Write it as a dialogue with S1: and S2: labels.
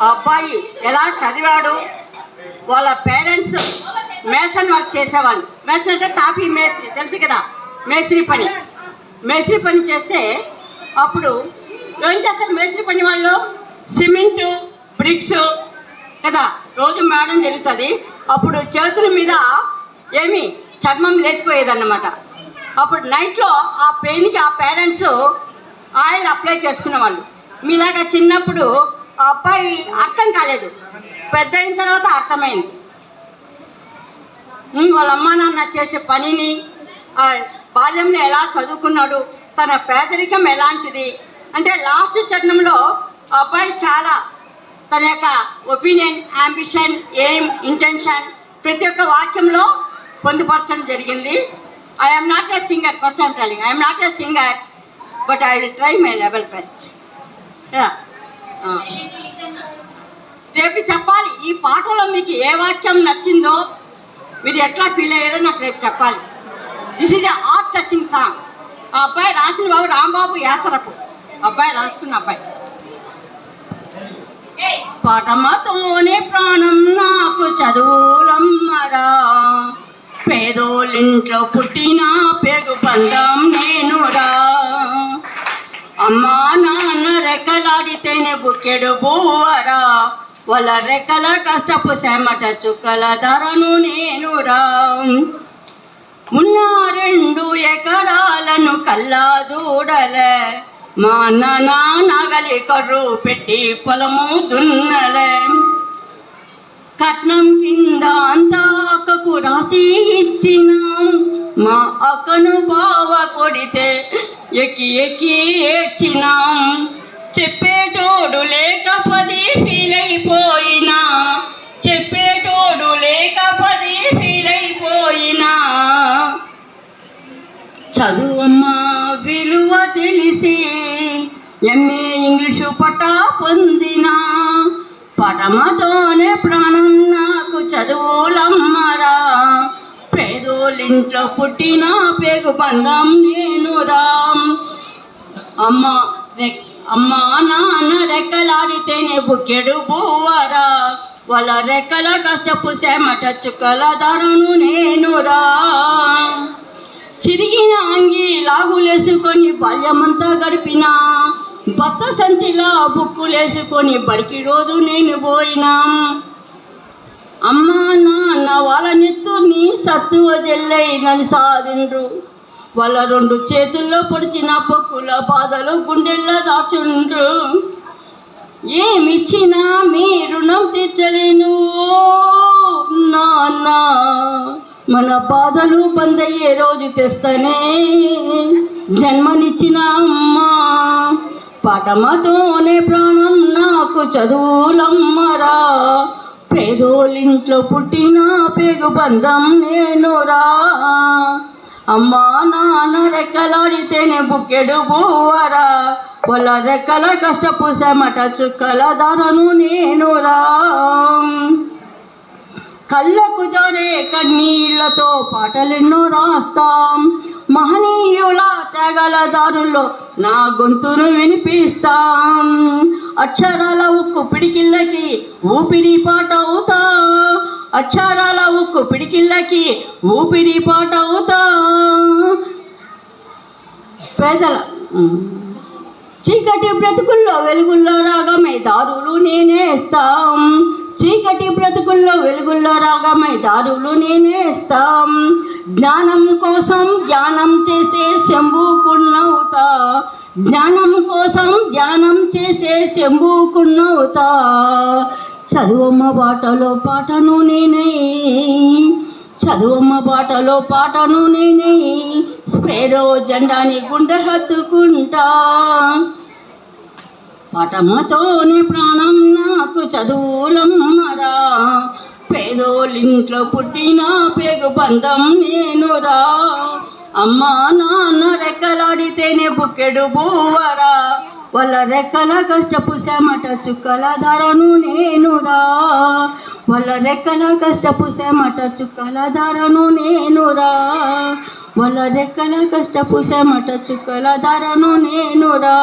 S1: ఆ అబ్బాయి ఎలా చదివాడు, వాళ్ళ పేరెంట్స్ మేసన్ వర్క్ చేసేవాళ్ళు. మేసన్ అంటే తాపీ మేస్త్రి, తెలుసు కదా, మేస్త్రి పని చేస్తే అప్పుడు ఏం చేస్తారు మేస్త్రి పని వాళ్ళు? సిమెంటు, బ్రిక్స్ కదా రోజు మేడం జరుగుతుంది. అప్పుడు చేతుల మీద ఏమి చర్మం లేచిపోయేదన్నమాట. అప్పుడు నైట్లో ఆ పెయిన్కి ఆ పేరెంట్స్ ఆయిల్ అప్లై చేసుకునేవాళ్ళు. మీలాగా చిన్నప్పుడు ఆ అబ్బాయి అర్థం కాలేదు, పెద్ద అయిన తర్వాత అర్థమైంది. వాళ్ళ అమ్మా నాన్న చేసే పనిని, బాల్యంలో ఎలా చదువుకున్నాడు, తన పేదరికం ఎలాంటిది అంటే లాస్ట్ చరణంలో ఆ అబ్బాయి చాలా తన యొక్క ఒపీనియన్, అంబిషన్, ఎయిమ్, ఇంటెన్షన్ ప్రతి ఒక్క వాక్యంలో పొందుపరచడం జరిగింది. I'm not a singer, first I'm telling, I'm not a singer but I will try my level best. రేపు చెప్పాలి ఈ పాటలో మీకు ఏ వాక్యం నచ్చిందో, మీరు ఎట్లా ఫీల్ అయ్యారో నాకు రేపు చెప్పాలి. This is a heart touching song. ఆ అబ్బాయి రాసిన బాబు రాంబాబు యాసరపు, అబ్బాయి రాసుకున్న అబ్బాయి. పాఠమతోనే ప్రాణం నాకు చదువులమ్మరా, పేదోళ్ళింట్లో పుట్టిన పేగు బంధం నేనురా, అమ్మా నాన్న రెక్కలాడితేనే బుక్కెడు బూవరా, వాళ్ళ రెక్కల కష్టపు చెమట చుక్కల ధరను నేనురా, ఉన్న 2 ఎకరాలను కల్లా దూడలే, మా నాన్న నగలి కర్రు పెట్టి పొలము దున్నలే, కట్నం కింద అంతా అక్కకు రాసి ఇచ్చినాం, మా అక్కను బావ కొడితే ఎక్కి ఎక్కి ఏడ్చినాం, చెప్పేటోడు లేకపోతే ఫీల్ అయిపోయినా, చెప్పేటోడు లేకపోతే ఫీల్ అయిపోయినా, చదువమ్మా విలువ తెలిసి ఎంఏ ఇంగ్లీషు పట్టా పొందినా, పటమతోనే ప్రాణం నాకు చదువులమ్మరా, పేదోళ్ళింట్లో పుట్టిన పేగు బంధం నేనురా, అమ్మా నాన్న రెక్కలాడితేనే బుక్కెడు బువ్వరా, వాళ్ళ రెక్కల కష్టపు చెమట చుక్కల ధరను నేనురా, చిరిగిన అంగి లాగులేసుకొని బాల్యమంతా గడిపినా, భర్త సంచిలా బుక్కులేసుకొని బడికి రోజు నేను పోయినా, అమ్మా నాన్న వాళ్ళ నెత్తుని సత్తువ జల్లై నన్ను సాధిండ్రు, వాళ్ళ 2 చేతుల్లో పొడిచిన పొక్కుల బాధలు గుండెల్లో దాచుండ్రు, ఏమిచ్చినా మీ రుణం తీర్చలేను నాన్న, మన బాధలు బందయ్యే రోజు తెస్తనే జన్మనిచ్చిన అమ్మా, పాఠమతోనే ప్రాణం నాకు చదువులమ్మరా, పేదోళ్ళింట్లో పుట్టిన పేగు బంధం నేనురా, అమ్మా నాన్న రెక్కలాడితేనే బుక్కెడు బువ్వరా, వాళ్ళ రెక్కల కష్టపు చెమట చుక్కల ధరను నేనురా, కళ్ళకు జారే కన్నీళ్లతో పాటలెన్నో రాస్తాం, మహనీయుల తెగల దారుల్లో నా గొంతును వినిపిస్తాం, అక్షరాల ఉక్కు పిడికిళ్ళకి ఊపిరి పాటవుతా, అక్షరాల ఉక్కు పిడికిళ్ళకి ఊపిరి పాటవుతా, పేదల చీకటి బ్రతుకుల్లో వెలుగుల్లో రాగమై దారులు నేనేస్తాం, చీకటి బ్రతుకుల్లో వెలుగుల్లో రాగమై దారులు నేనేస్తాం, జ్ఞానం కోసం ధ్యానం చేసే శంభుకున్నవుతా, జ్ఞానం కోసం ధ్యానం చేసే శంభుకున్నవుతా, చదువమ్మ బాటలో పాటను నేనే, చదువమ్మ బాటలో పాటను నేనే, స్పేరో జెండాని గుండె హత్తుకుంటా, పాఠమతోనే ప్రాణం నాకు చదువులమ్మరా, పేదోళ్ళింట్లో పుట్టిన పేగు బంధం నేనురా, అమ్మా నాన్న రెక్కలాడితేనే బుక్కెడు బువ్వరా, వాళ్ళ రెక్కల కష్టపు చెమట చుక్కల ధరను నేనురా, వాళ్ళ రెక్కల కష్టపు చెమట చుక్కల ధరను నేనురా, వాళ్ళ రెక్కల కష్టపు చెమట చుక్కల ధరను నేనురా.